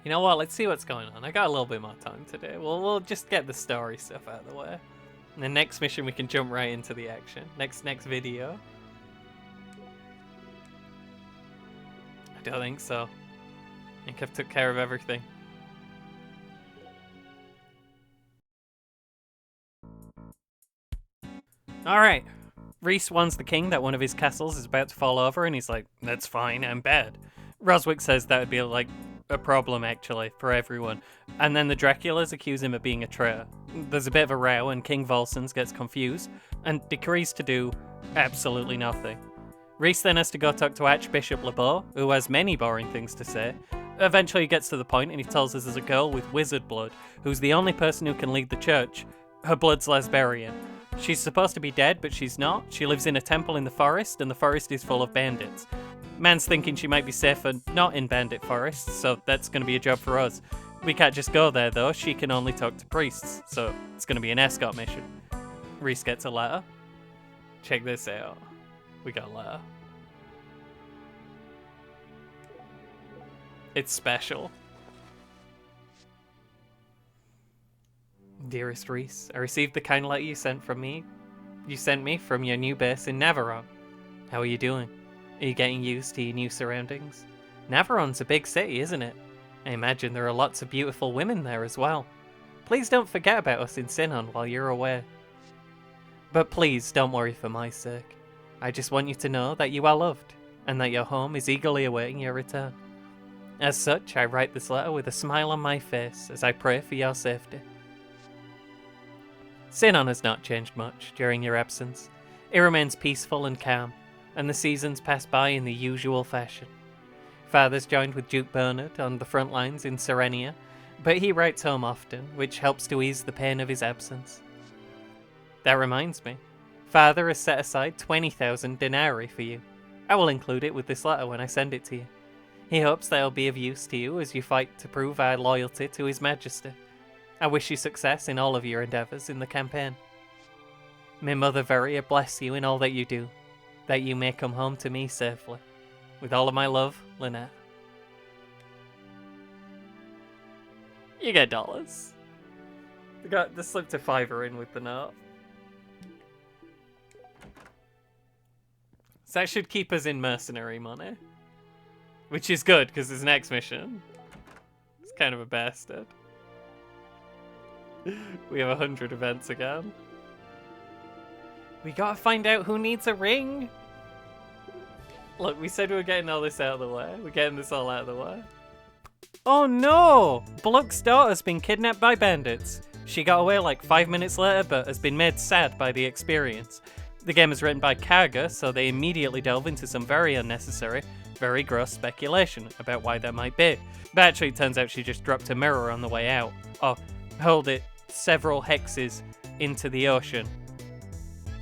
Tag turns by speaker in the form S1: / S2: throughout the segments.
S1: You know what? Let's see what's going on. I got a little bit more time today. We'll just get the story stuff out of the way. And the next mission we can jump right into the action. Next video. I don't think so. I think I've took care of everything. Alright. Rhys warns the king that one of his castles is about to fall over, and he's like, that's fine, I'm bad. Roswick says that would be like a problem actually for everyone. And then the Draculas accuse him of being a traitor. There's a bit of a row, and King Volsons gets confused and decrees to do absolutely nothing. Rhys then has to go talk to Archbishop LeBeau, who has many boring things to say. Eventually he gets to the point and he tells us there's a girl with wizard blood who's the only person who can lead the church. Her blood's lesbian. She's supposed to be dead, but she's not. She lives in a temple in the forest, and the forest is full of bandits. Man's thinking she might be safer not in bandit forests, so that's going to be a job for us. We can't just go there though, she can only talk to priests, so it's going to be an escort mission. Rhys gets a letter. Check this out. We got a letter. It's special. Dearest Rhys, I received the kind letter you sent me from your new base in Navarone. How are you doing? Are you getting used to your new surroundings? Navarone's a big city, isn't it? I imagine there are lots of beautiful women there as well. Please don't forget about us in Sinon while you're away. But please don't worry for my sake. I just want you to know that you are loved, and that your home is eagerly awaiting your return. As such, I write this letter with a smile on my face as I pray for your safety. Sinon has not changed much during your absence. It remains peaceful and calm, and the seasons pass by in the usual fashion. Father's joined with Duke Bernard on the front lines in Serenia, but he writes home often, which helps to ease the pain of his absence. That reminds me, Father has set aside 20,000 denarii for you. I will include it with this letter when I send it to you. He hopes that it'll be of use to you as you fight to prove our loyalty to His Majesty. I wish you success in all of your endeavours in the campaign. May Mother Veria bless you in all that you do, that you may come home to me safely. With all of my love, Lynette. You get dollars. We got the slipped a $5 in with the note. So that should keep us in mercenary money. Which is good, because his next mission is kind of a bastard. We have 100 events again. We gotta find out who needs a ring. Look, we said we were getting all this out of the way. We're getting this all out of the way. Oh no! Bluck's daughter's been kidnapped by bandits. She got away like 5 minutes later, but has been made sad by the experience. The game is written by Karga, so they immediately delve into some very unnecessary, very gross speculation about why that might be. But actually it turns out she just dropped a mirror on the way out. Or hurled it several hexes into the ocean.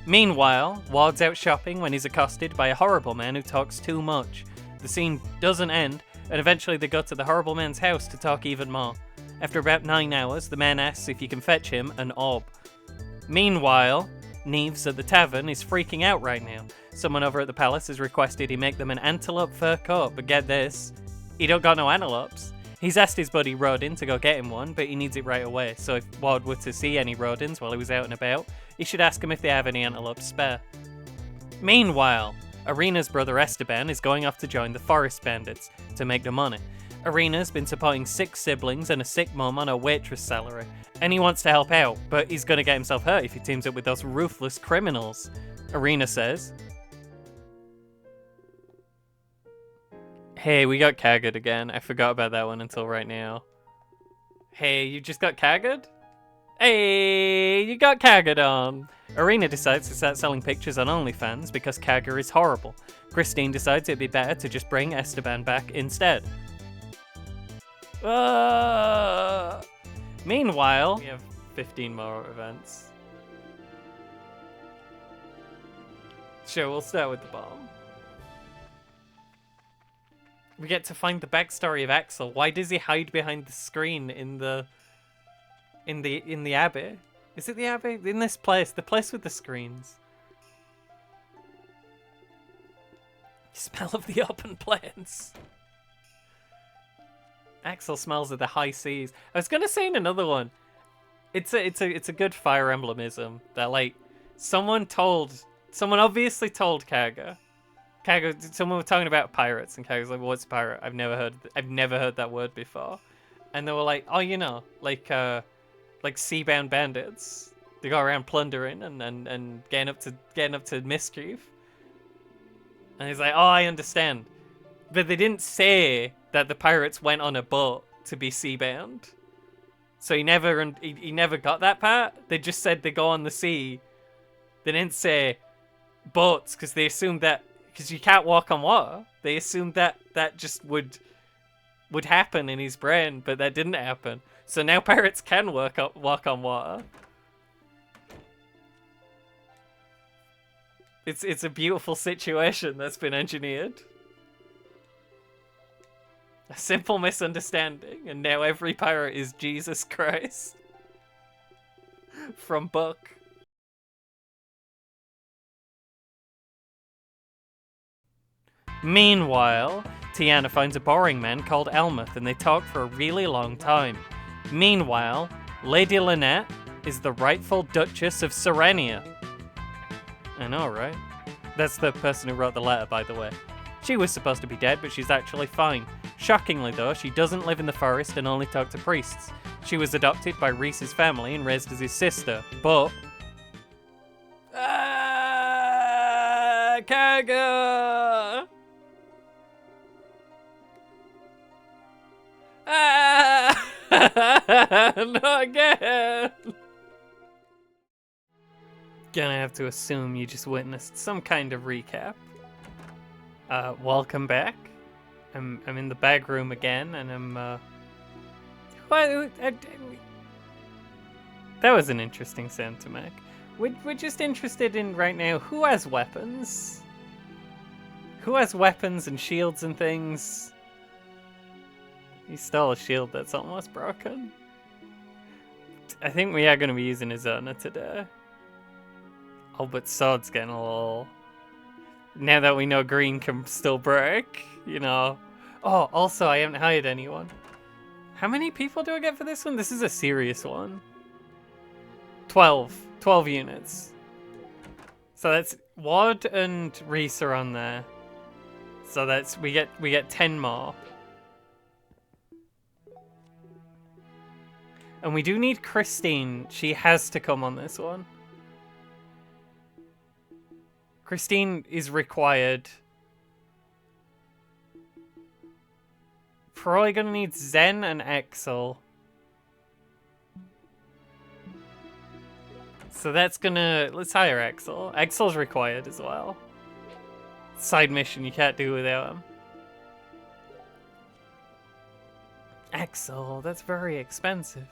S1: Meanwhile, Ward's out shopping when he's accosted by a horrible man who talks too much. The scene doesn't end, and eventually they go to the horrible man's house to talk even more. After about 9 hours, the man asks if you can fetch him an orb. Meanwhile, Neves at the tavern is freaking out right now. Someone over at the palace has requested he make them an antelope fur coat, but get this, he don't got no antelopes. He's asked his buddy Rodin to go get him one, but he needs it right away, so if Ward were to see any Rodins while he was out and about, he should ask him if they have any antelopes spare. Meanwhile, Arena's brother Esteban is going off to join the Forest Bandits to make the money. Arena's been supporting 6 siblings and a sick mum on a waitress salary, and he wants to help out, but he's going to get himself hurt if he teams up with those ruthless criminals. Arena says, hey, we got Kagged again. I forgot about that one until right now. Hey, you just got Kagged? Hey, you got Kagged on. Arena decides to start selling pictures on OnlyFans because Kaga is horrible. Christine decides it'd be better to just bring Esteban back instead. Meanwhile, we have 15 more events. Sure, we'll start with the bomb. We get to find the backstory of Axel. Why does he hide behind the screen in the abbey? Is it the abbey? In this place, the place with the screens. Smell of the open plains. Axel smells of the high seas. I was gonna say in another one. It's a good Fire Emblemism that like someone obviously told Kaga. Someone was talking about pirates, and Kaga's like, "What's pirate? I've never heard that word before." And they were like, "Oh, you know, like seabound bandits. They go around plundering and getting up to mischief." And he's like, "Oh, I understand," but they didn't say that the pirates went on a boat to be seabound. So he never got that part. They just said they go on the sea. They didn't say boats because they assumed that because you can't walk on water. They assumed that just would happen in his brain, but that didn't happen. So now pirates can walk on water. It's a beautiful situation that's been engineered. A simple misunderstanding, and now every pirate is Jesus Christ. From book. Meanwhile, Tiana finds a boring man called Elmuth, and they talk for a really long time. Meanwhile, Lady Lynette is the rightful Duchess of Serenia. I know, right? That's the person who wrote the letter, by the way. She was supposed to be dead, but she's actually fine. Shockingly, though, she doesn't live in the forest and only talk to priests. She was adopted by Reese's family and raised as his sister, but... Kaga! Not again! Gonna have to assume you just witnessed some kind of recap. Welcome back. I'm in the bag room again, and I'm that was an interesting sound to make. We're just interested in right now who has weapons. Who has weapons and shields and things? He stole a shield that's almost broken. I think we are going to be using his Izona today. Oh, but sword's getting a little... Now that we know green can still break, you know. Oh, also, I haven't hired anyone. How many people do I get for this one? This is a serious one. 12 units. So that's Wad and Reese are on there. So that's we get 10 more. And we do need Christine. She has to come on this one. Christine is required. Probably gonna need Zen and Axel. So that's gonna... Let's hire Axel. Axel's required as well. Side mission you can't do without him. Axel, that's very expensive.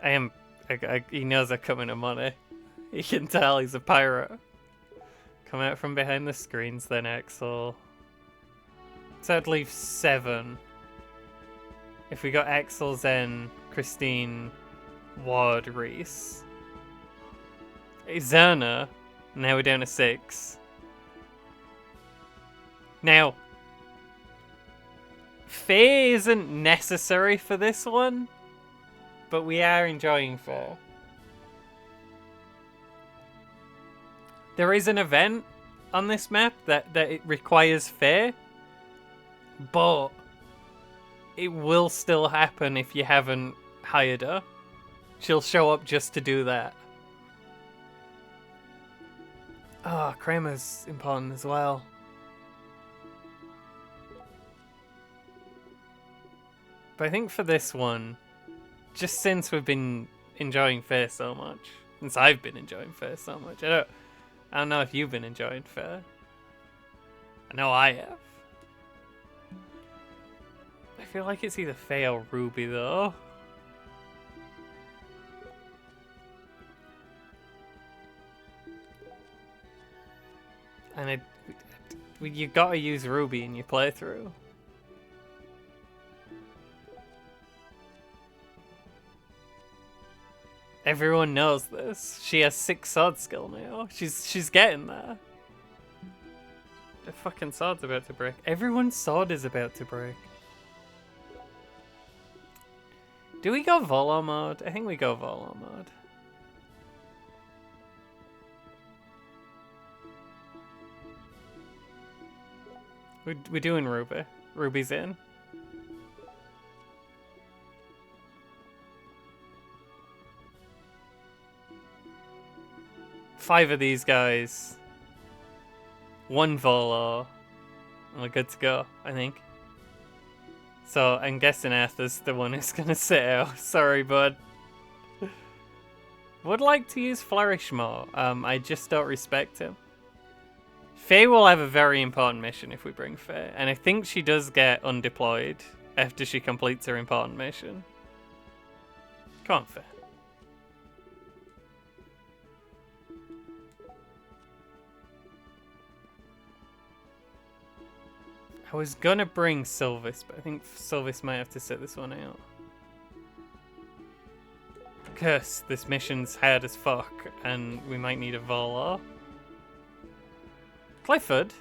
S1: He knows I come in money. You can tell he's a pirate. Come out from behind the screens then, Axel. So I'd leave 7. If we got Axel, Zen, Christine, Ward, Reese. Zerna. Now we're down to 6. Now, Faye isn't necessary for this one, but we are enjoying Faye. There is an event on this map that it requires Faye, but it will still happen if you haven't hired her. She'll show up just to do that. Oh, Kramer's important as well. But I think for this one, just since we've been enjoying Faye so much, since I've been enjoying Faye so much, I don't know if you've been enjoying Faye. I know I have. I feel like it's either Faye or Ruby though. And you gotta use Ruby in your playthrough. Everyone knows this. She has 6 sword skill now. She's getting there. The fucking sword's about to break. Everyone's sword is about to break. Do we go Volo mode? I think we go Volo mode. We're doing Ruby. Ruby's in. Five of these guys. One Volo. And we're good to go, I think. So I'm guessing Arthur's the one who's gonna sit out. Sorry, bud. Would like to use Flourish more. I just don't respect him. Faye will have a very important mission if we bring Faye. And I think she does get undeployed after she completes her important mission. Come on, Faye. I was gonna bring Sylvis, but I think Sylvis might have to sit this one out. Because this mission's hard as fuck, and we might need a Volo. Clifford?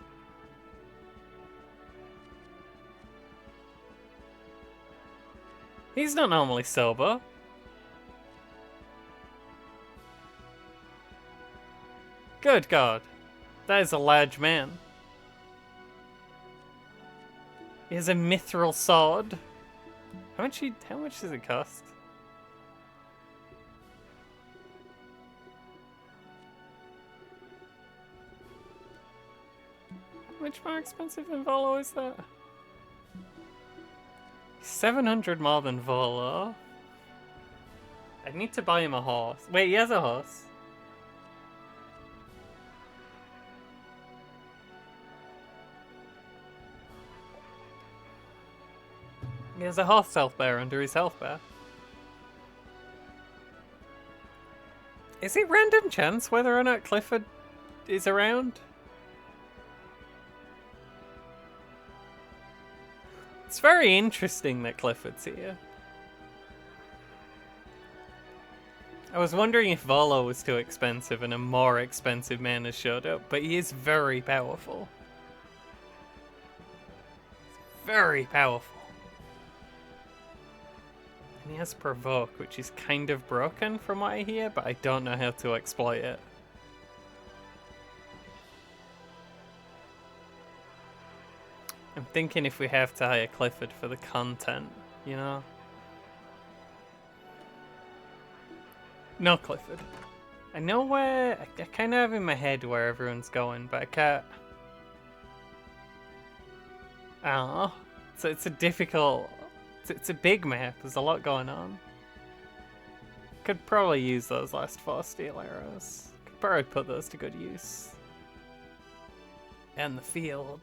S1: He's not normally sober. Good God. That is a large man. He has a mithril sword. How much does it cost? How much more expensive than Volo is that? 700 more than Volo. I need to buy him a horse. Wait, he has a horse. He has a horse health bar under his health bar. Is it random chance whether or not Clifford is around? It's very interesting that Clifford's here. I was wondering if Volo was too expensive and a more expensive man has showed up, but he is very powerful. Very powerful. And he has Provoke, which is kind of broken from what I hear, but I don't know how to exploit it. I'm thinking if we have to hire Clifford for the content, you know? No Clifford. I know where... I kind of have in my head where everyone's going, but I can't... I don't know. So it's a difficult... It's a big map. There's a lot going on. Could probably use those last 4 steel arrows. Could probably put those to good use. And the field.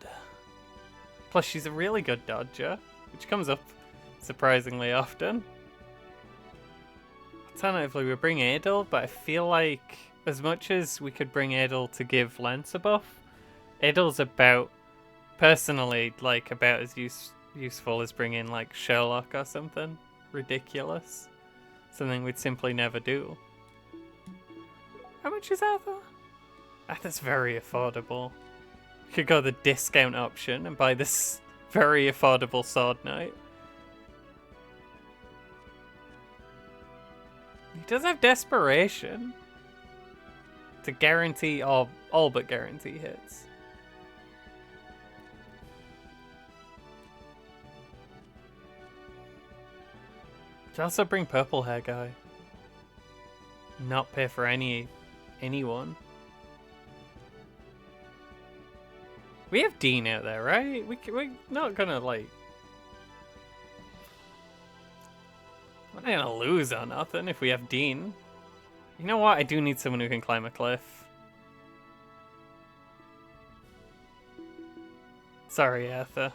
S1: Plus, she's a really good dodger, which comes up surprisingly often. Alternatively, we bring Adel, but I feel like as much as we could bring Adel to give Lance a buff, Adel's about, personally, like about as useful as bringing like Sherlock or something ridiculous. Something we'd simply never do. How much is Arthur? Arthur's very affordable. We could go the discount option and buy this very affordable Sword Knight. He does have Desperation to guarantee all but guarantee hits. Could also bring Purple Hair Guy. Not pay for anyone. We have Dean out there, right? We're not gonna like... We're not gonna lose or nothing if we have Dean. You know what? I do need someone who can climb a cliff. Sorry, Arthur.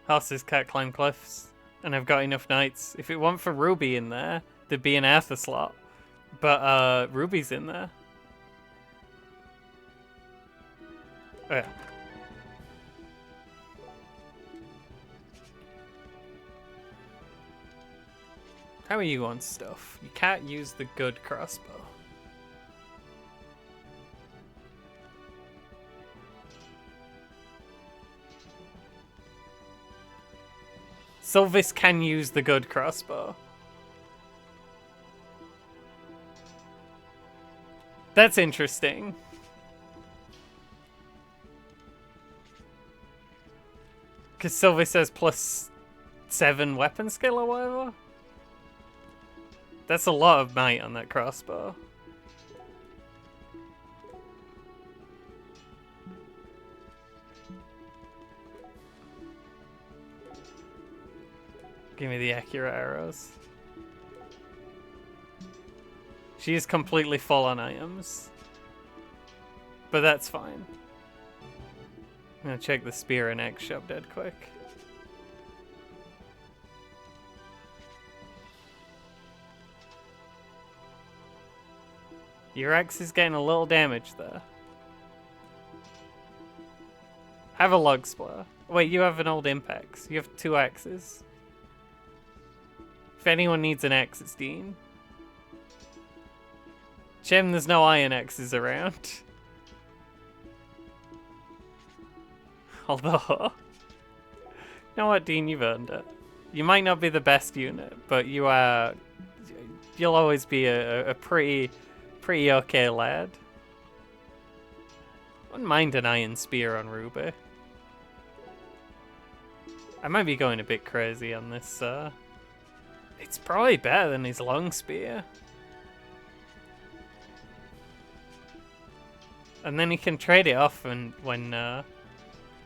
S1: Horses can't climb cliffs. And I've got enough knights. If it weren't for Ruby in there, there'd be an Arthur slot. But Ruby's in there. Oh yeah. How are you on stuff? You can't use the good crossbow. Sylvis can use the good crossbow. That's interesting. Because Sylvis says +7 weapon skill or whatever. That's a lot of might on that crossbow. Give me the accurate arrows. She is completely full on items. But that's fine. I'm gonna check the spear and axe shop dead quick. Your axe is getting a little damage there. Have a log splitter. Wait, you have an old impact. You have 2 axes. If anyone needs an axe, it's Dean. Shame there's no iron axes around. Although, you know what, Dean, you've earned it. You might not be the best unit, but you'll always be a pretty okay lad. Wouldn't mind an iron spear on Ruby. I might be going a bit crazy on this. It's probably better than his long spear. And then he can trade it off when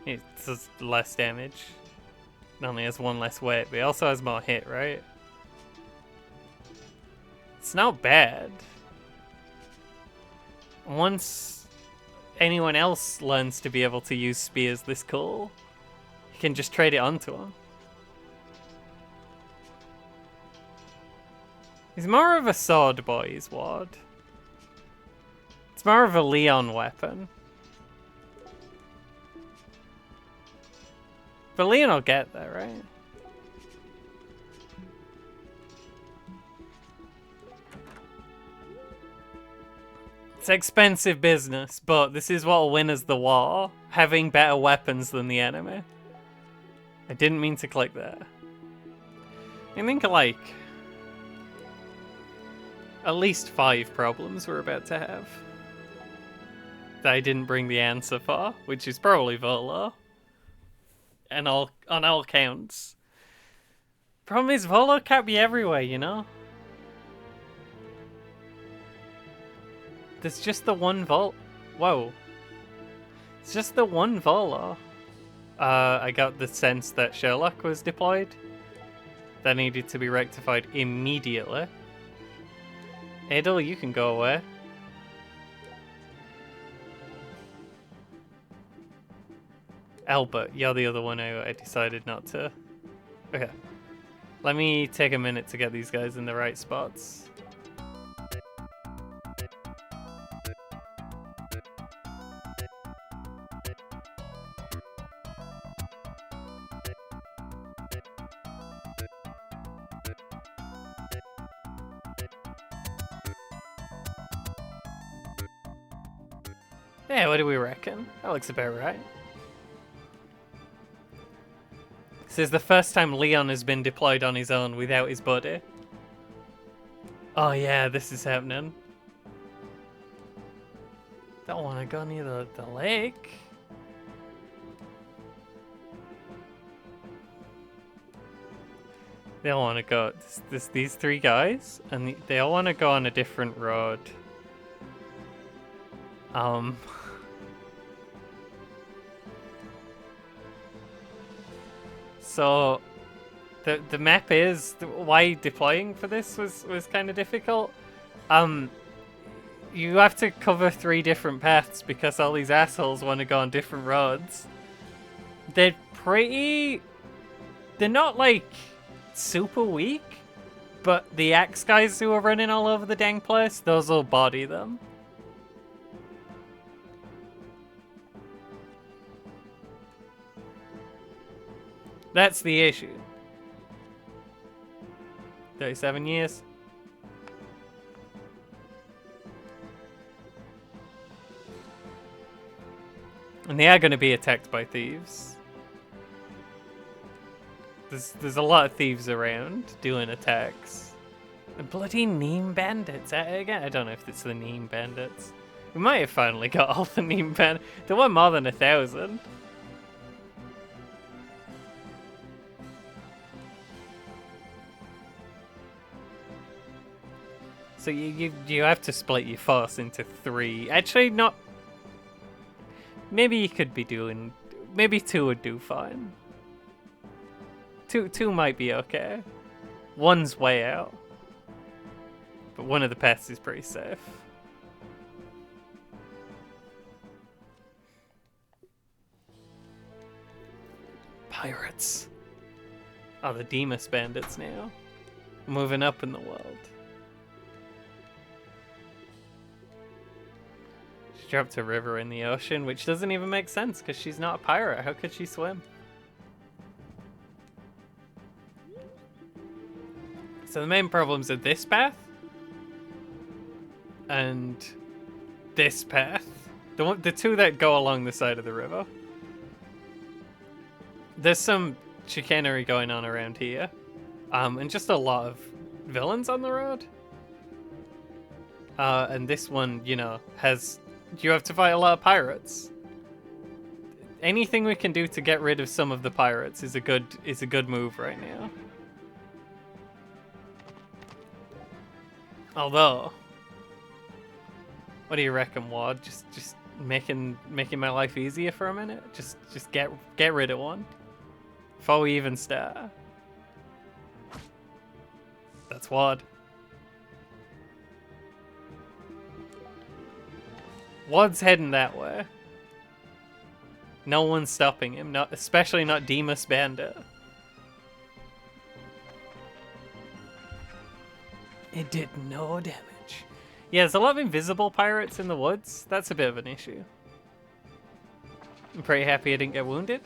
S1: it does less damage. It only has 1 less weight, but it also has more hit, right? It's not bad. Once anyone else learns to be able to use spears this cool, you can just trade it onto him. He's more of a sword boy, is Ward. It's more of a Leon weapon. But Leon will get there, right? It's expensive business, but this is what will win us the war. Having better weapons than the enemy. I didn't mean to click that. I think like at least 5 problems we're about to have that I didn't bring the answer for, which is probably Volo. And on all counts. Problem is, Volo can't be everywhere, you know? There's just the one Whoa. It's just the one Volo. I got the sense that Sherlock was deployed. That needed to be rectified immediately. Adel, you can go away. Albert, you're the other one I decided not to. Okay. Let me take a minute to get these guys in the right spots. Yeah, what do we reckon? That looks about right. This is the first time Leon has been deployed on his own without his buddy. Oh yeah, this is happening. Don't want to go near the lake. They all want to go. These 3 guys, and they all want to go on a different road. So the map is why deploying for this was kind of difficult. You have to cover 3 different paths because all these assholes want to go on different roads. They're not like super weak, but the axe guys who are running all over the dang place, those will body them. That's the issue. 37 years. And they are going to be attacked by thieves. There's a lot of thieves around doing attacks. The bloody Neem Bandits at it again. I don't know if it's the Neem Bandits. We might have finally got all the Neem Bandits. There were more than 1,000. So you have to split your force into 3. Actually, not. Maybe you could be doing. Maybe 2 would do fine. Two might be okay. One's way out. But one of the paths is pretty safe. Pirates. Oh, the Demas bandits now. Moving up in the world. She dropped a river in the ocean, which doesn't even make sense because she's not a pirate. How could she swim? So the main problems are this path and this path. The two that go along the side of the river. There's some chicanery going on around here. And just a lot of villains on the road. And this one, you know, you have to fight a lot of pirates. Anything we can do to get rid of some of the pirates is a good move right now. Although, what do you reckon, Wad? Just making my life easier for a minute? Just get rid of one before we even start. That's Wad. Wad's heading that way. No one's stopping him, especially not Demas Bandit. It did no damage. Yeah, there's a lot of invisible pirates in the woods. That's a bit of an issue. I'm pretty happy I didn't get wounded.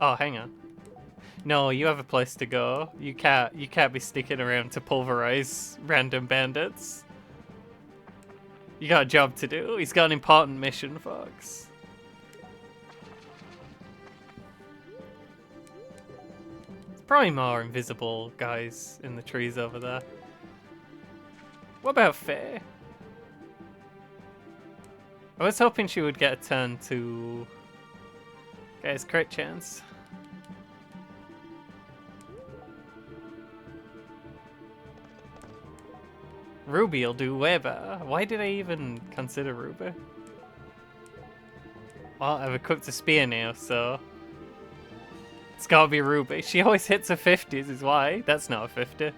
S1: Oh, hang on. No, you have a place to go. You can't be sticking around to pulverize random bandits. You got a job to do. He's got an important mission, folks. There's probably more invisible guys in the trees over there. What about Faye? I was hoping she would get a turn to... Guys, crit chance. Ruby will do way better. Why did I even consider Ruby? Well, I've equipped a spear now, so... It's gotta be Ruby. She always hits a 50s is why. That's not a 50.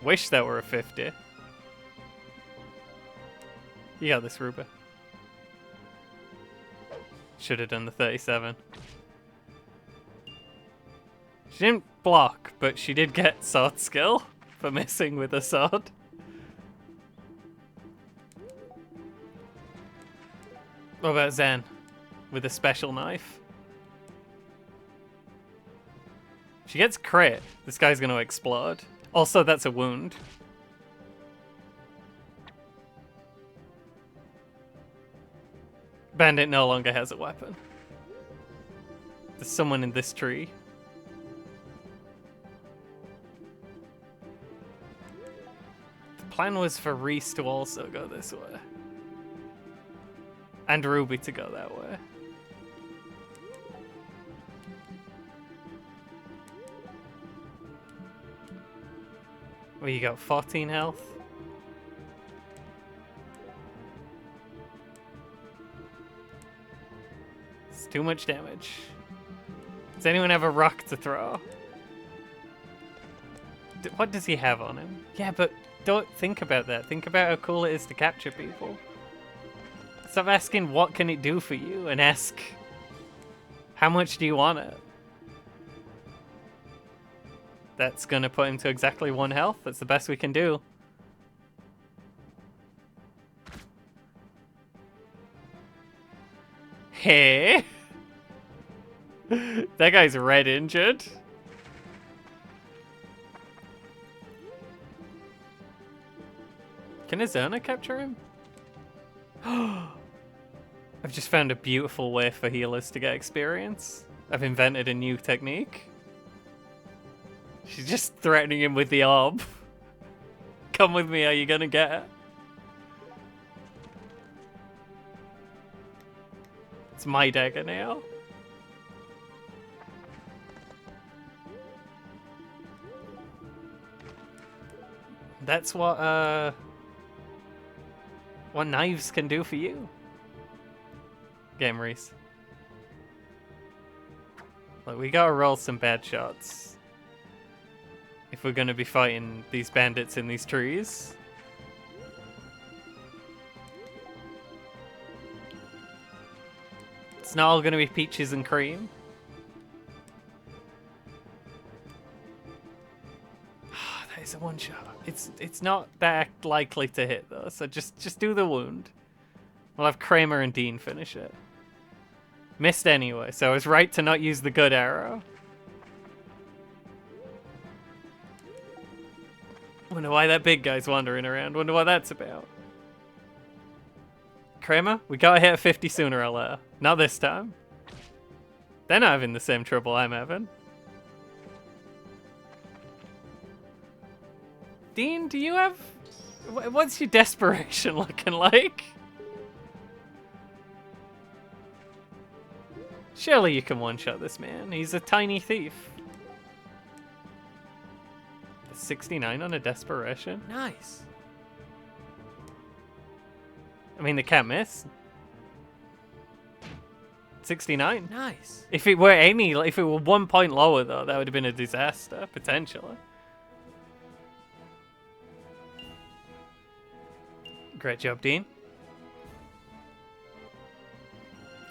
S1: Wish that were a 50. You got this, Ruby. Should have done the 37. She didn't block, but she did get sword skill for missing with a sword. What about Zen? With a special knife? She gets crit. This guy's gonna explode. Also, that's a wound. Bandit no longer has a weapon. There's someone in this tree. The plan was for Reese to also go this way. And Ruby to go that way. Well, you got 14 health. It's too much damage. Does anyone have a rock to throw? What does he have on him? Yeah, but don't think about that. Think about how cool it is to capture people. Stop asking what can it do for you and ask how much do you want it? That's gonna put him to exactly 1 health. That's the best we can do. Hey! That guy's red injured. Can Azona capture him? I've just found a beautiful way for healers to get experience. I've invented a new technique. She's just threatening him with the orb. Come with me, are you gonna get it? It's my dagger now. That's what knives can do for you. Game Reese. Look, we gotta roll some bad shots if we're gonna be fighting these bandits in these trees. It's not all gonna be peaches and cream. That is a one shot. It's not that likely to hit though, so just do the wound. We'll have Kramer and Dean finish it. Missed anyway, so I was right to not use the good arrow. Wonder why that big guy's wandering around. Wonder what that's about. Kramer, we gotta hit a 50 sooner or later. Not this time. They're not having the same trouble I'm having. Dean, do you have... What's your desperation looking like? Surely you can one-shot this man. He's a tiny thief. 69 on a desperation? Nice. I mean, they can't miss. 69? Nice. If it were 1 point lower, though, that would have been a disaster, potentially. Great job, Dean.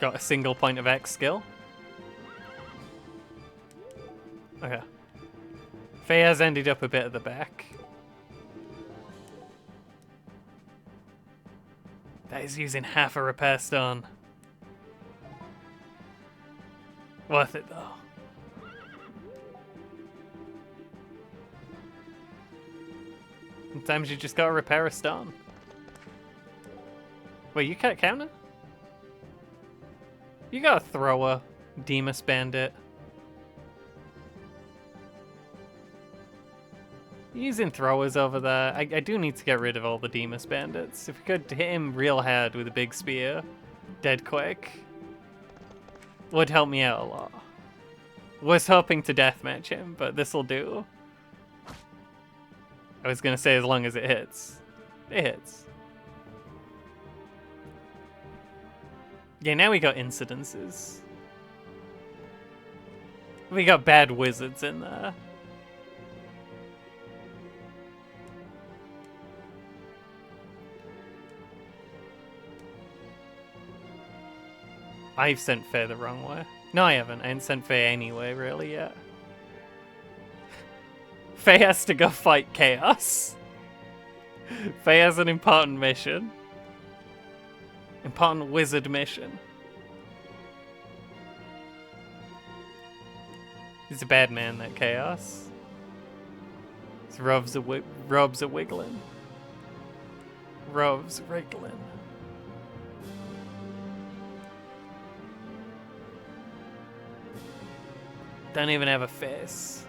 S1: Got a single point of X skill. Okay. Faye has ended up a bit at the back. That is using half a repair stone. Worth it though. Sometimes you just gotta repair a stone. Wait, you can't counter? You got a thrower, Demas Bandit. Using throwers over there. I do need to get rid of all the Demas Bandits. If we could hit him real hard with a big spear, dead quick, would help me out a lot. Was hoping to deathmatch him, but this'll do. I was gonna say as long as it hits. It hits. Yeah, now we got incidences. We got bad wizards in there. I've sent Faye the wrong way. No, I haven't. I haven't sent Faye anyway, really, yet. Faye has to go fight Chaos. Faye has an important mission. Important wizard mission. He's a bad man, that Chaos. His Rob's a wiggling. Rob's wriggling. Don't even have a face.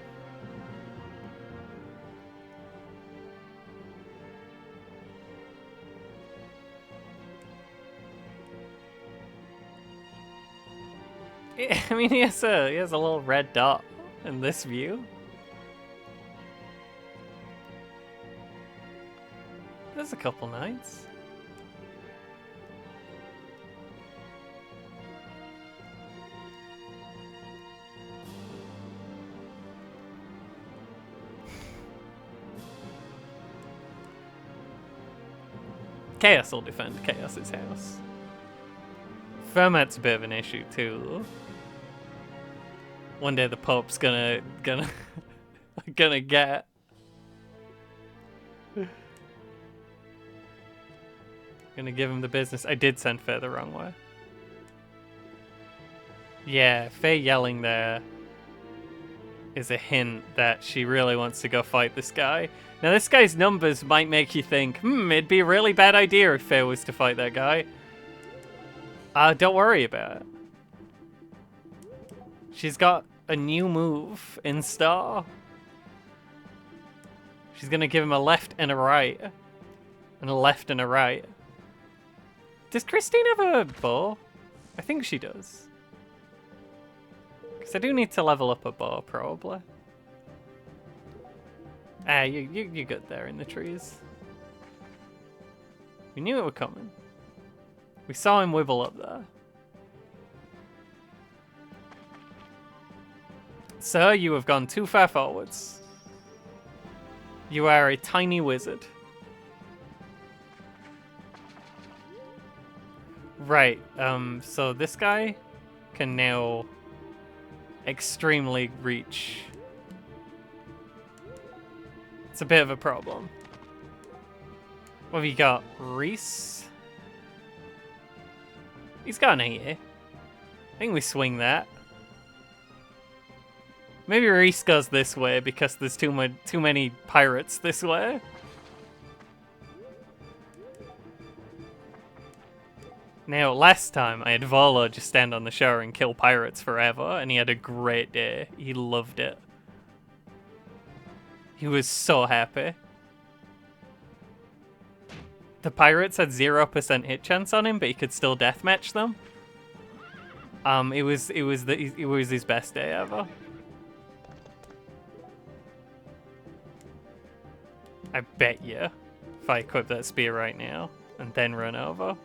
S1: I mean, he has a little red dot in this view. There's a couple knights. Chaos will defend Chaos's house. Fermat's a bit of an issue too. One day the Pope's gonna get. Gonna give him the business. I did send Faye the wrong way. Yeah, Faye yelling there is a hint that she really wants to go fight this guy. Now this guy's numbers might make you think, it'd be a really bad idea if Faye was to fight that guy. Don't worry about it. She's got a new move in store. She's gonna give him a left and a right. And a left and a right. Does Christine have a bow? I think she does. Because I do need to level up a bow, probably. Ah, you're good there in the trees. We knew it were coming. We saw him wibble up there. Sir, you have gone too far forwards. You are a tiny wizard. Right, so this guy can now extremely reach. It's a bit of a problem. What have you got? Reese? He's got an 80. I think we swing that. Maybe Reese goes this way because there's too many pirates this way. Now, last time I had Volo just stand on the shore and kill pirates forever, and he had a great day. He loved it. He was so happy. The pirates had 0% hit chance on him, but he could still deathmatch them. It was his best day ever. I bet you, if I equip that spear right now and then run over,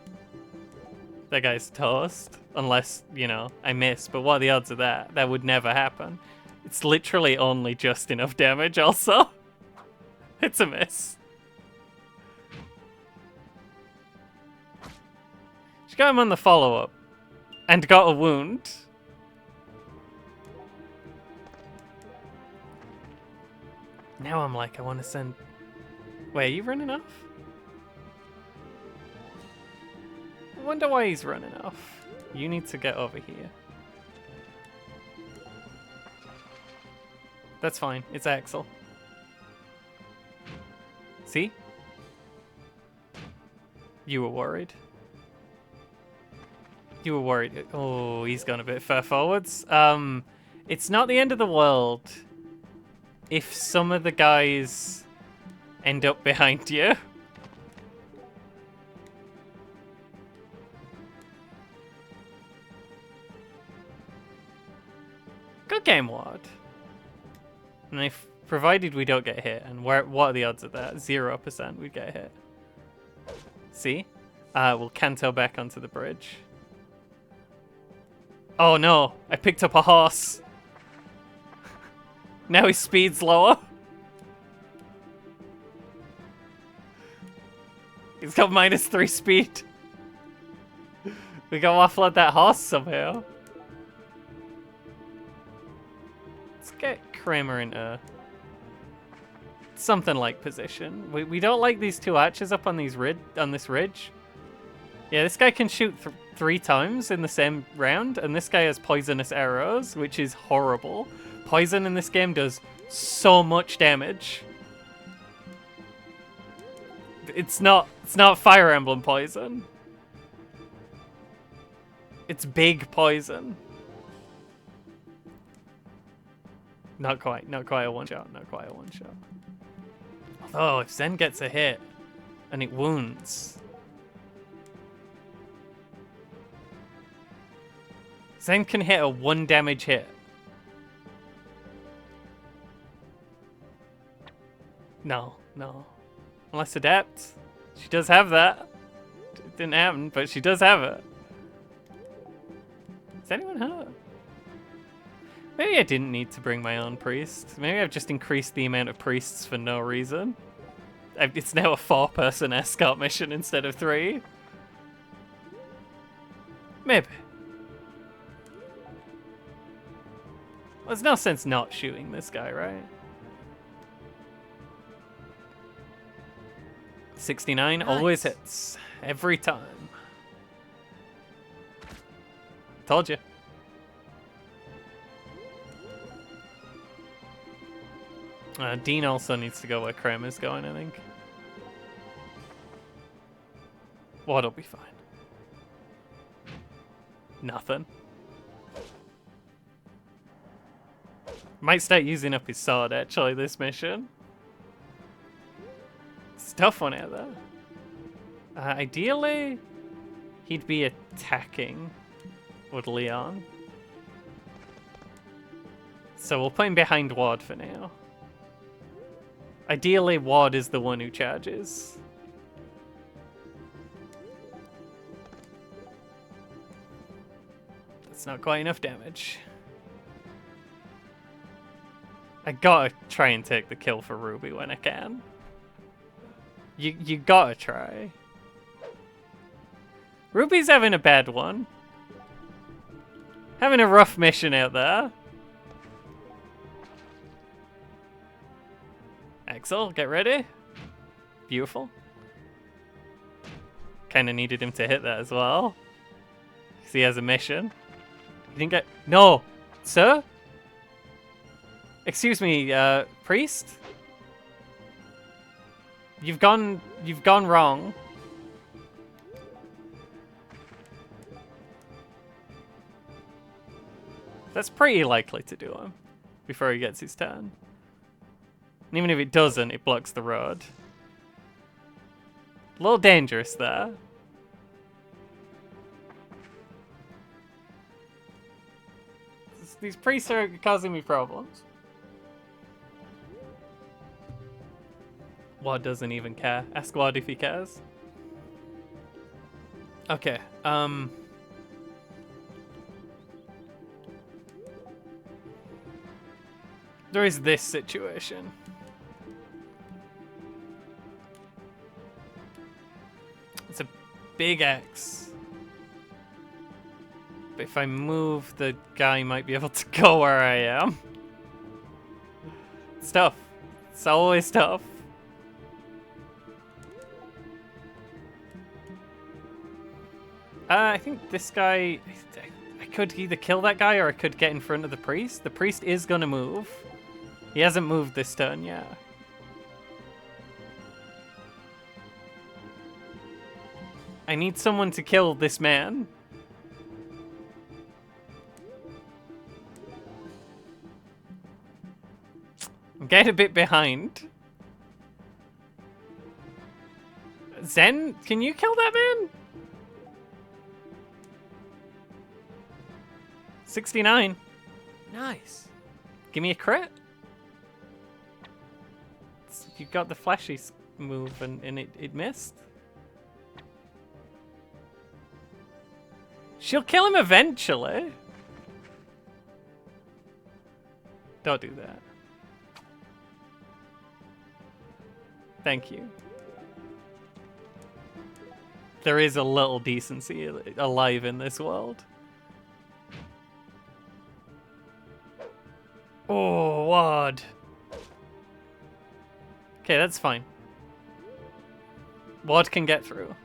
S1: that guy's toast. Unless, you know, I miss. But what are the odds of that? That would never happen. It's literally only just enough damage also. It's a miss. She got him on the follow-up. And got a wound. Now I'm like, I want to send... Wait, are you running off? I wonder why he's running off. You need to get over here. That's fine. It's Axel. See? You were worried. You were worried. Oh, he's gone a bit far forwards. It's not the end of the world if some of the guys end up behind you. Good game, Ward. And if provided we don't get hit, and what are the odds of that? 0% we'd get hit. See? We'll canto back onto the bridge. Oh no, I picked up a horse. Now his speed's lower. He's got -3 speed. We gotta offload that horse somehow. Let's get Kramer into something like position. We don't like these two archers up on this ridge. Yeah, this guy can shoot 3 times in the same round, and this guy has poisonous arrows, which is horrible. Poison in this game does so much damage. It's not Fire Emblem poison. It's big poison. Not quite a one-shot, Although, if Zen gets a hit, and it wounds... Zen can hit a 1 damage hit. No. Unless Adept. She does have that. It didn't happen, but she does have it. Is anyone hurt? Maybe I didn't need to bring my own priest. Maybe I've just increased the amount of priests for no reason. It's now a 4-person escort mission instead of 3. Maybe. Well, there's no sense not shooting this guy, right? 69 nice. Always hits. Every time. Told you. Dean also needs to go where Kramer's going, I think. What'll be fine. Nothing. Might start using up his sword, actually, this mission. It's a tough one out there. Ideally, he'd be attacking with Leon. So we'll put him behind Ward for now. Ideally, Ward is the one who charges. That's not quite enough damage. I gotta try and take the kill for Ruby when I can. You gotta try. Ruby's having a bad one. Having a rough mission out there. Axel, get ready. Beautiful. Kinda needed him to hit that as well. Because he has a mission. You didn't get... No! Sir? Excuse me, priest? You've gone wrong. That's pretty likely to do him before he gets his turn. And even if it doesn't, it blocks the road. A little dangerous there. These priests are causing me problems. Wad doesn't even care. Ask Wad if he cares. Okay, there is this situation. It's a big X. But if I move, the guy might be able to go where I am. It's tough. It's always tough. I think this guy... I could either kill that guy or I could get in front of the priest. The priest is gonna move. He hasn't moved this turn yet. I need someone to kill this man. I'm getting a bit behind. Zen, can you kill that man? 69. Nice. Give me a crit. You got the flashy move and it missed. She'll kill him eventually. Don't do that. Thank you. There is a little decency alive in this world. Oh, Wad. Okay, that's fine. Wad can get through.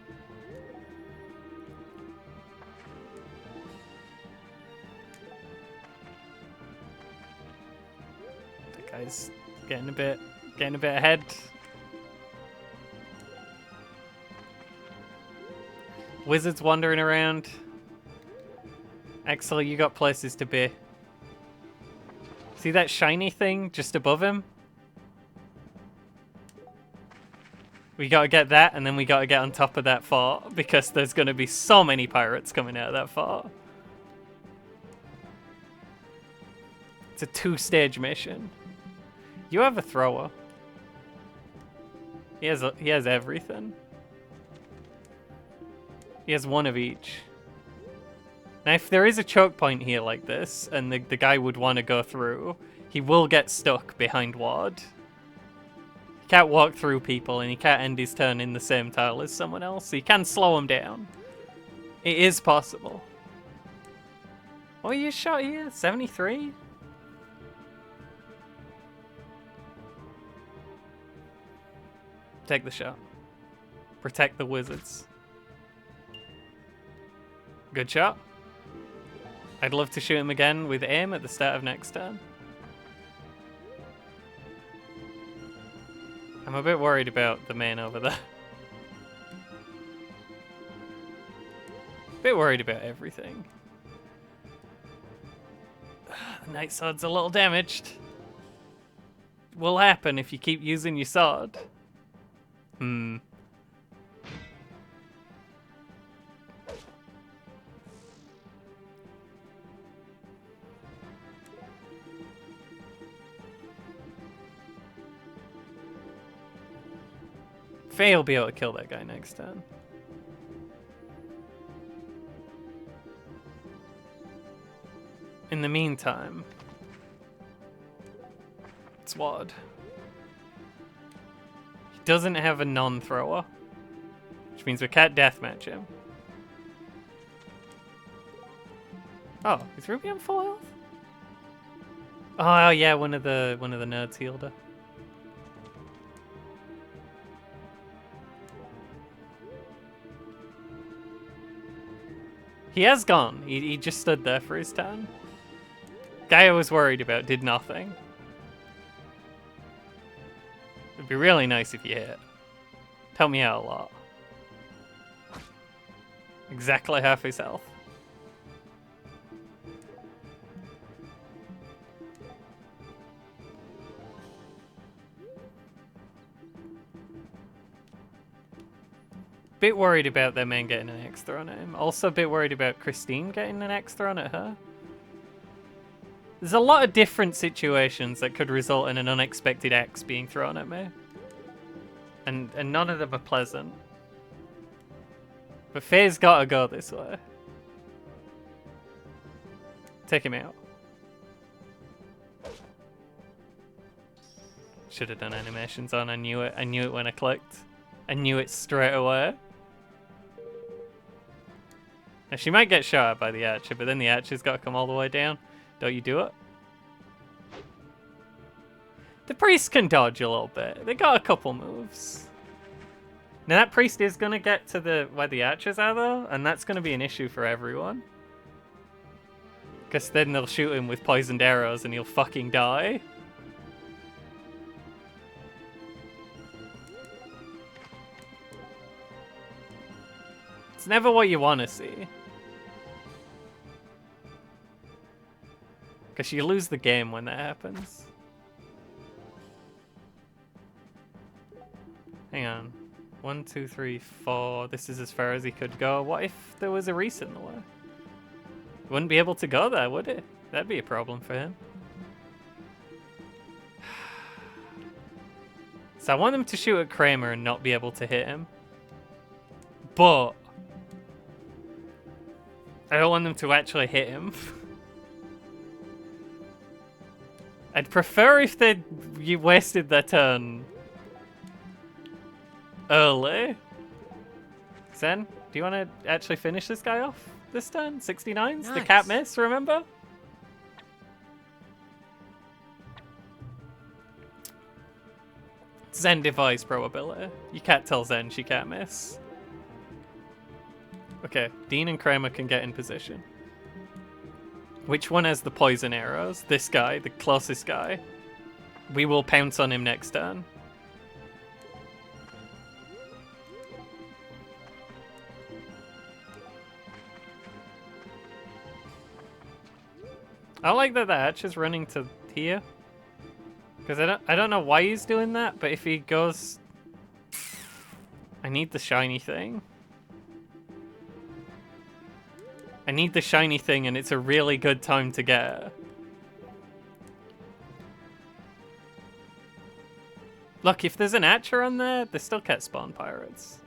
S1: That guy's getting a bit ahead. Wizards wandering around. Axel, you got places to be. See that shiny thing just above him? We gotta get that, and then we gotta get on top of that fort, because there's gonna be so many pirates coming out of that fort. It's a 2-stage mission. You have a thrower. He has everything. He has one of each. Now, if there is a choke point here like this, and the guy would want to go through, he will get stuck behind Ward. He can't walk through people, and he can't end his turn in the same tile as someone else, so you can slow him down. It is possible. What are you shot here? 73? Take the shot. Protect the wizards. Good shot. I'd love to shoot him again with aim at the start of next turn. I'm a bit worried about the man over there. A bit worried about everything. The Night Sword's a little damaged. will happen if you keep using your sword. Faye will be able to kill that guy next turn. In the meantime, it's Wad. He doesn't have a non-thrower, which means we can't deathmatch him. Oh, is Ruby on full health? Oh yeah, one of the nerds healed her. He has gone. He just stood there for his turn. Guy I was worried about did nothing. It'd be really nice if you hit. Help me out a lot. Exactly half his health. Bit worried about their man getting an X thrown at him. Also a bit worried about Christine getting an X thrown at her. There's a lot of different situations that could result in an unexpected X being thrown at me. And none of them are pleasant. But Faye's gotta go this way. Take him out. Should have done animations on. I knew it. I knew it when I clicked. I knew it straight away. Now she might get shot at by the archer, but then the archer's got to come all the way down. Don't you do it? The priest can dodge a little bit. They got a couple moves. Now that priest is going to get to where the archers are though, and that's going to be an issue for everyone. Because then they'll shoot him with poisoned arrows and he'll fucking die. It's never what you want to see. Because you lose the game when that happens. Hang on. 1, 2, 3, 4. This is as far as he could go. What if there was a reese in the way? He wouldn't be able to go there, would it? That'd be a problem for him. So I want them to shoot at Kramer and not be able to hit him. But I don't want them to actually hit him. I'd prefer if you wasted their turn early. Zen, do you want to actually finish this guy off this turn? 69s? Nice. The cat miss, remember? Zen device probability. You can't tell Zen she can't miss. Okay, Dean and Kramer can get in position. Which one has the poison arrows? This guy, the closest guy. We will pounce on him next turn. I like that the archer's running to here. Because I don't know why he's doing that, but if he goes... I need the shiny thing. I need the shiny thing, and it's a really good time to get it. Look, if there's an archer on there, they still can't spawn pirates.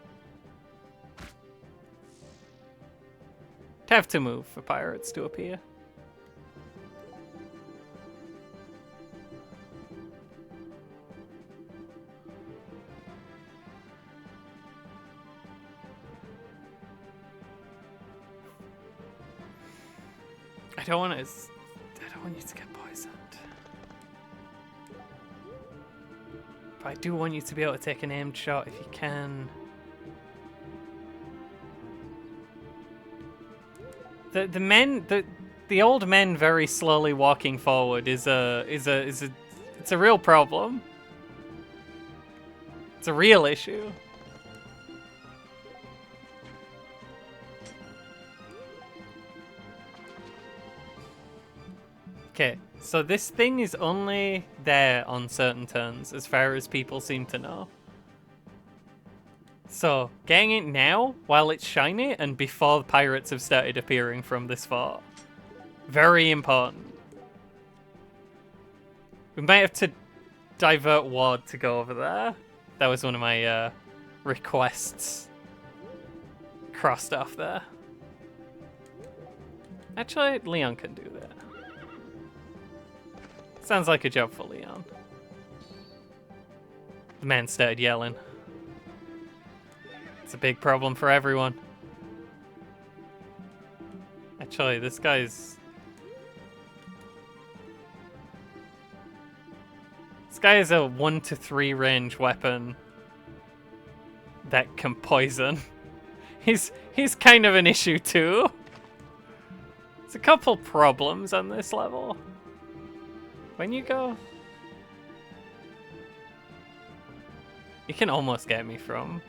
S1: Have to move for pirates to appear. I don't want you to get poisoned. But I do want you to be able to take an aimed shot if you can. The old men very slowly walking forward it's a real problem. It's a real issue. Okay, so this thing is only there on certain turns, as far as people seem to know. So, getting it now, while it's shiny, and before the pirates have started appearing from this fort. Very important. We might have to divert Ward to go over there. That was one of my requests. Crossed off there. Actually, Leon can do that. Sounds like a job for Leon. The man started yelling. It's a big problem for everyone. Actually, this guy's... This guy is a 1 to 3 range weapon that can poison. He's kind of an issue too. There's a couple problems on this level. When you go... You can almost get me from...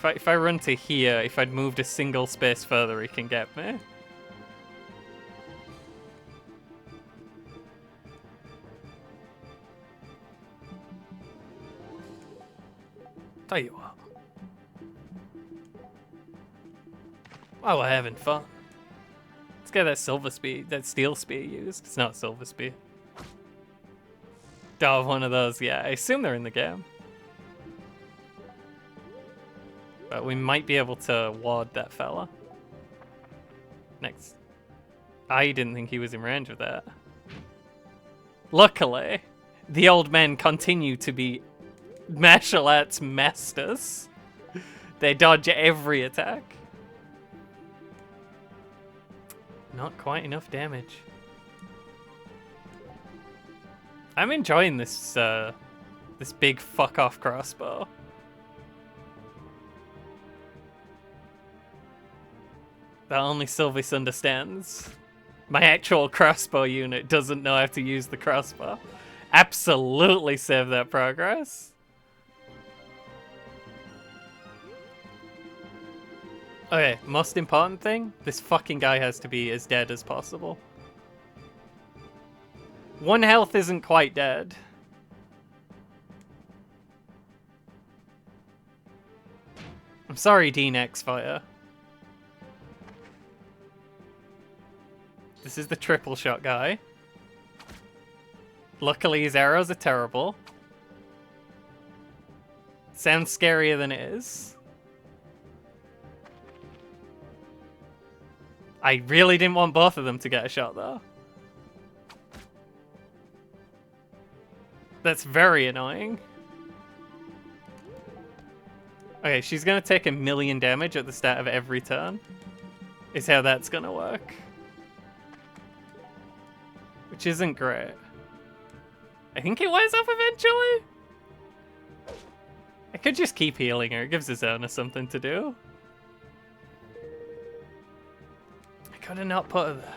S1: If I run to here, if I'd moved a single space further, he can get me. Tell you what. While we're having fun, let's get that steel spear used. It's not silver spear. Oh, one of those, yeah. I assume they're in the game. But we might be able to ward that fella. Next. I didn't think he was in range of that. Luckily, the old men continue to be martial arts masters. They dodge every attack. Not quite enough damage. I'm enjoying this this big fuck off crossbow. That only Sylvis understands. My actual crossbow unit doesn't know how to use the crossbow. Absolutely save that progress. Okay, most important thing, this fucking guy has to be as dead as possible. 1 health isn't quite dead. I'm sorry, D-Nex Fire. This is the triple shot guy. Luckily his arrows are terrible. Sounds scarier than it is. I really didn't want both of them to get a shot though. That's very annoying. Okay, she's gonna take 1,000,000 damage at the start of every turn. Is how that's gonna work. Which isn't great. I think it wears off eventually. I could just keep healing her. It gives Azona something to do. I could have not put her there.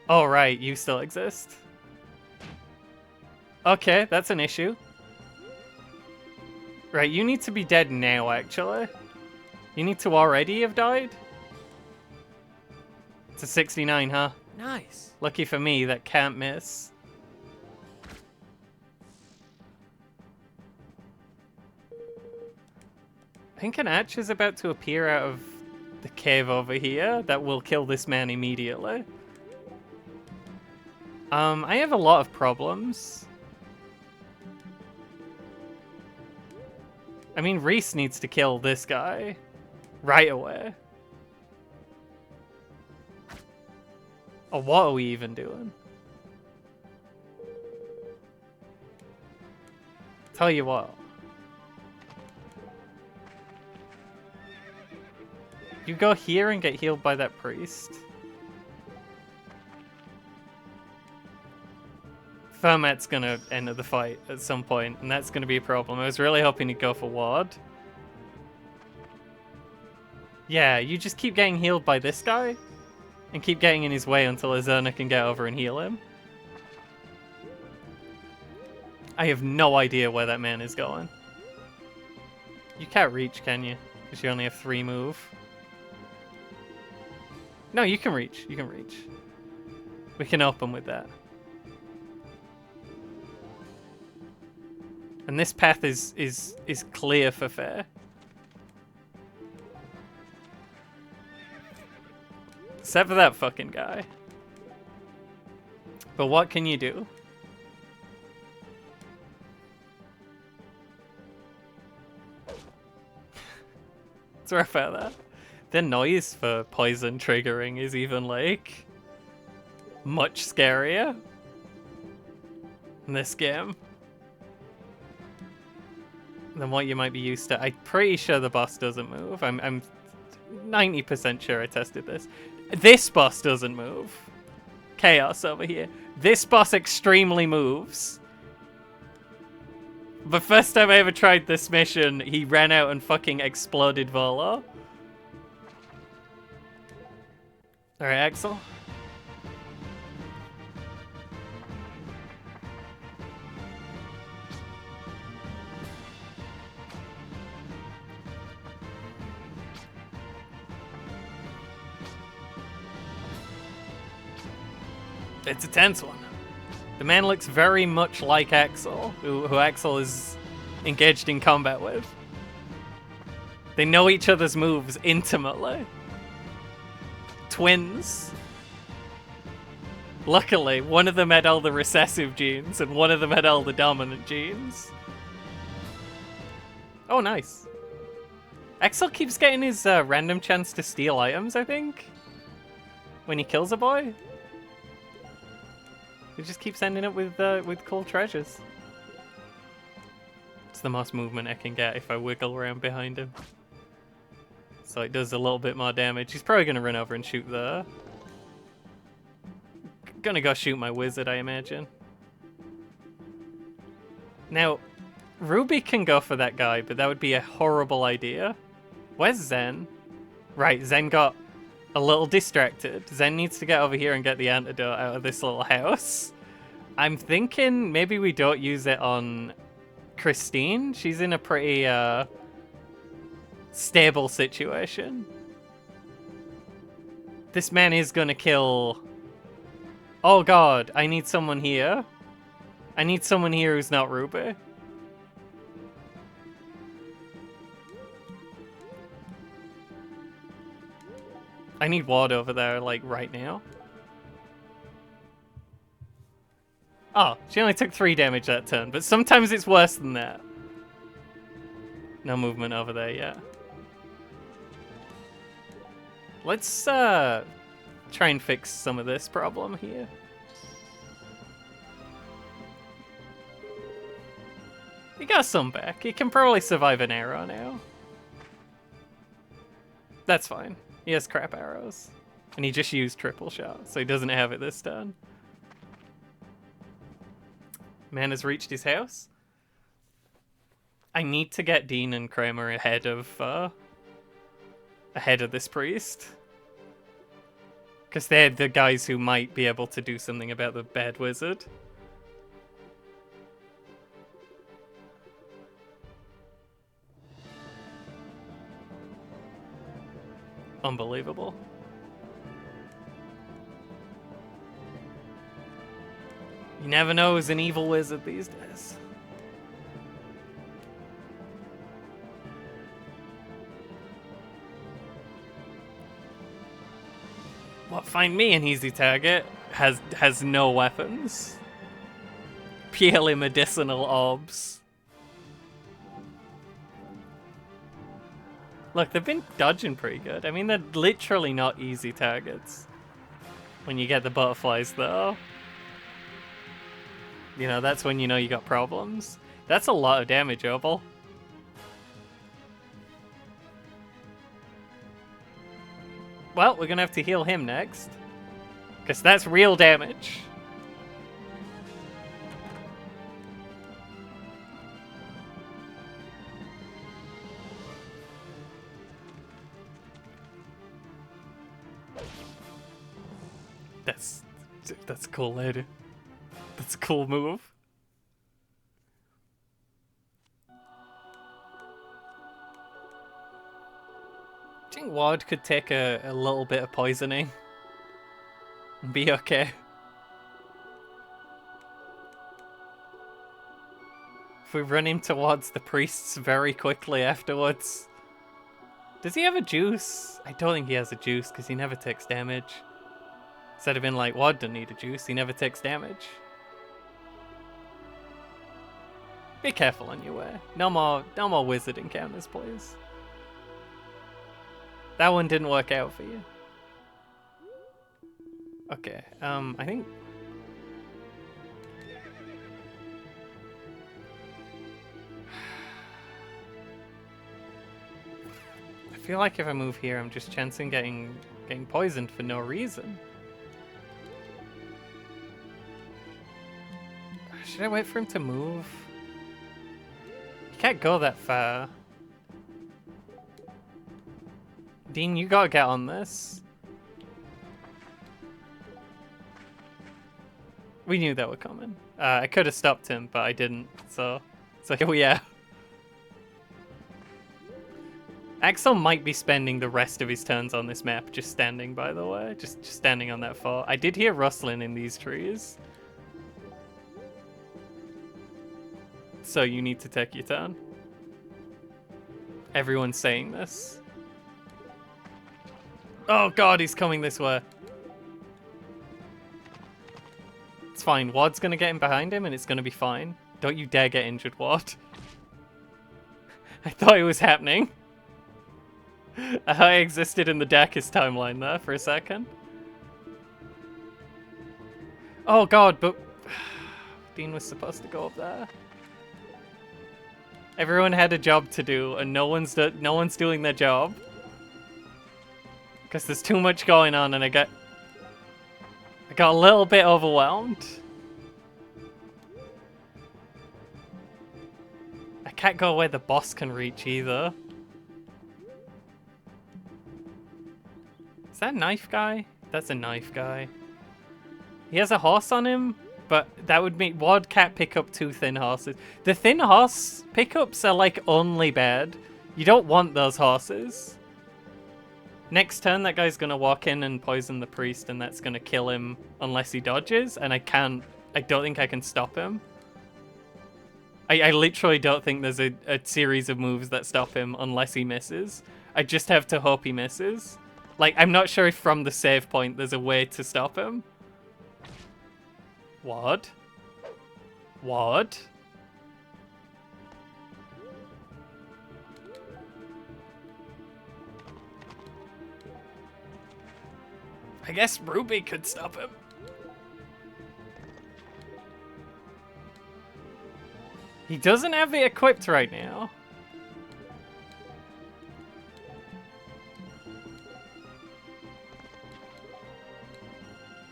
S1: Oh, right. You still exist. Okay, that's an issue. Right, you need to be dead now, actually. You need to already have died? It's a 69, huh? Nice. Lucky for me, that can't miss. I think an arch is about to appear out of the cave over here that will kill this man immediately. I have a lot of problems. I mean, Reese needs to kill this guy right away. Or what are we even doing? Tell you what. You go here and get healed by that priest. Fermat's gonna enter the fight at some point, and that's gonna be a problem. I was really hoping he'd go for Ward. Yeah, you just keep getting healed by this guy, and keep getting in his way until Azerna can get over and heal him. I have no idea where that man is going. You can't reach, can you? Because you only have 3 move. No, you can reach. You can reach. We can open with that. And this path is clear for fair. Except for that fucking guy. But what can you do? It's rough out there. The noise for poison triggering is even, like, much scarier in this game than what you might be used to. I'm pretty sure the boss doesn't move. I'm 90% sure I tested this. This boss doesn't move. Chaos over here. This boss extremely moves. The first time I ever tried this mission, he ran out and fucking exploded Volo. Alright, Axel. It's a tense one. The man looks very much like Axel, who Axel is engaged in combat with. They know each other's moves intimately. Twins. Luckily, one of them had all the recessive genes, and one of them had all the dominant genes. Oh, nice. Axel keeps getting his random chance to steal items, I think, when he kills a boy. He just keeps ending up with cool treasures. It's the most movement I can get if I wiggle around behind him. So it does a little bit more damage. He's probably going to run over and shoot the... Gonna go shoot my wizard, I imagine. Now, Ruby can go for that guy, but that would be a horrible idea. Where's Zen? Right, Zen got a little distracted. Zen needs to get over here and get the antidote out of this little house. I'm thinking maybe we don't use it on Christine. She's in a pretty stable situation. This man is gonna kill... Oh god, I need someone here. I need someone here who's not Ruby. I need Ward over there, like, right now. Oh, she only took 3 damage that turn, but sometimes it's worse than that. No movement over there yet. Let's, try and fix some of this problem here. He got some back. He can probably survive an arrow now. That's fine. He has crap arrows. And he just used triple shot, so he doesn't have it this turn. Man has reached his house. I need to get Dean and Kramer ahead of this priest. Because they're the guys who might be able to do something about the bad wizard. Unbelievable. You never know who's an evil wizard these days. What, find me an easy target? Has no weapons. Purely medicinal orbs. Look, they've been dodging pretty good. I mean, they're literally not easy targets. When you get the butterflies, though. You know, that's when you know you got problems. That's a lot of damage, Opal. Well, we're gonna have to heal him next. Because that's real damage. That's cool, lady. That's a cool move. I think Ward could take a little bit of poisoning and be okay. If we run him towards the priests very quickly afterwards. Does he have a juice? I don't think he has a juice because he never takes damage. Instead of being like, Wad doesn't need a juice, he never takes damage. Be careful on your way. No more wizard encounters, please. That one didn't work out for you. Okay, I think... I feel like if I move here, I'm just chancing getting poisoned for no reason. Should I wait for him to move? He can't go that far. Dean, you gotta get on this. We knew that were coming. I could have stopped him, but I didn't. So here we are. Axel might be spending the rest of his turns on this map just standing, by the way. Just standing on that fort. I did hear rustling in these trees. So you need to take your turn. Everyone's saying this. Oh god, he's coming this way. It's fine. Wad's gonna get in behind him and it's gonna be fine. Don't you dare get injured, Wad. I thought it was happening. I existed in the darkest timeline there for a second. Oh god, but Dean was supposed to go up there. Everyone had a job to do, and no one's doing their job because there's too much going on, and I got a little bit overwhelmed. I can't go where the boss can reach either. Is that a knife guy? That's a knife guy. He has a horse on him, but that would mean Wad can't pick up two thin horses. The thin horse pickups are like only bad. You don't want those horses. Next turn, that guy's gonna walk in and poison the priest, and that's gonna kill him unless he dodges, and I don't think I can stop him. I literally don't think there's a series of moves that stop him unless he misses. I just have to hope he misses. Like, I'm not sure if from the save point there's a way to stop him. What? What? I guess Ruby could stop him. He doesn't have it equipped right now.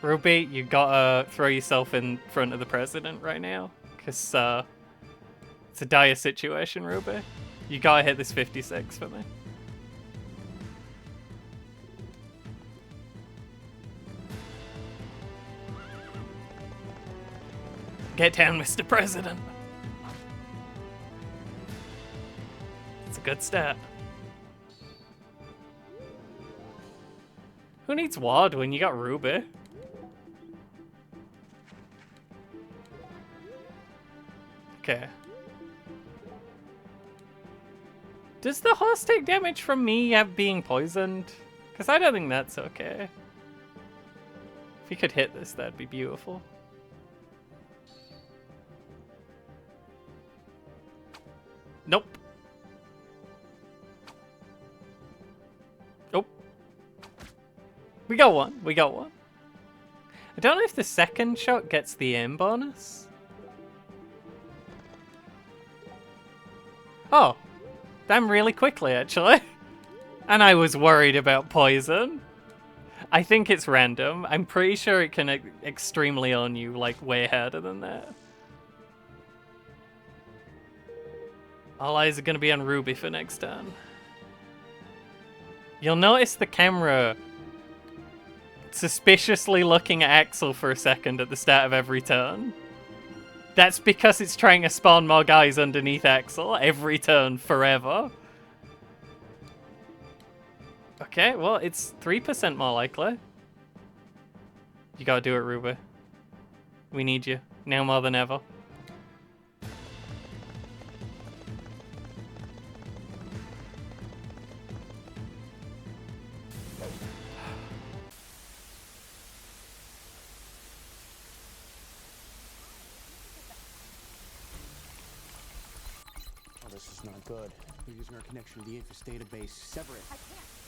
S1: Ruby, you gotta throw yourself in front of the president right now, because it's a dire situation, Ruby. You gotta hit this 56 for me. Get down, Mr. President. It's a good start. Who needs Wad when you got Ruby? Okay. Does the horse take damage from me being poisoned? Because I don't think that's okay. If he could hit this, that'd be beautiful. Nope. Nope. We got one. We got one. I don't know if the second shot gets the aim bonus. Oh, damn, really quickly, actually. And I was worried about poison. I think it's random. I'm pretty sure it can extremely own you, like, way harder than that. All eyes are going to be on Ruby for next turn. You'll notice the camera suspiciously looking at Axel for a second at the start of every turn. That's because it's trying to spawn more guys underneath Axel every turn forever. Okay, well, it's 3% more likely. You gotta do it, Ruby. We need you, now more than ever.
S2: This is not good. We're using our connection to the APHIS database. Sever it.
S3: I can't.